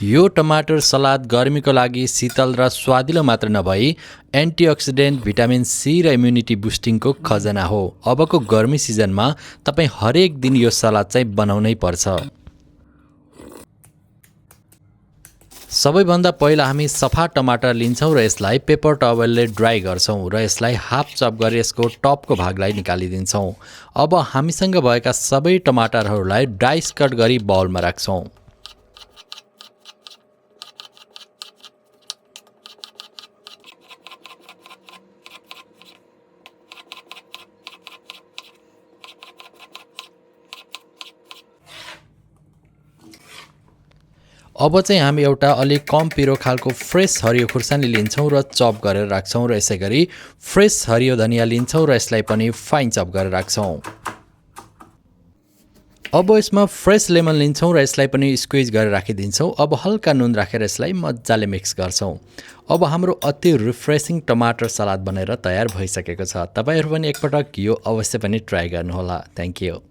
यो टमाटर सलाद गर्मीको लागि शीतल र स्वादिलो मात्र नभई एन्टिअक्सिडेन्ट, भिटामिन सी र इम्युनिटी बुस्टिङको खजाना हो। अबको गर्मी सिजनमा तपाईँ हरेक दिन यो सलाद चाहिँ बनाउनै पर्छ। सबैभन्दा पहिला हामी सफा टमाटर लिन्छौँ र यसलाई पेपर टवेलले ड्राई गर्छौँ र यसलाई हाफ चप गरेर यसको टपको भागलाई निकालिदिन्छौँ। अब हामीसँग भएका सबै टमाटरहरूलाई डाइस कट गरी बाउलमा राख्छौँ। अब चाहिँ हामी एउटा अलिक कम पिरो खालको फ्रेस हरियो खुर्सानी लिन्छौँ र चप गरेर राख्छौँ र यसै गरी फ्रेस हरियो धनिया लिन्छौँ र यसलाई पनि फाइन चप गरेर राख्छौँ। अब यसमा फ्रेस लेमन लिन्छौँ र यसलाई पनि स्क्विज गरेर राखिदिन्छौँ। अब हल्का नुन राखेर यसलाई मजाले मिक्स गर्छौँ। अब हाम्रो अति रिफ्रेसिङ टमाटर सलाद बनेर तयार भइसकेको छ। तपाईहरु पनि एकपटक यो अवश्य पनि ट्राई गर्नुहोला। Thank you.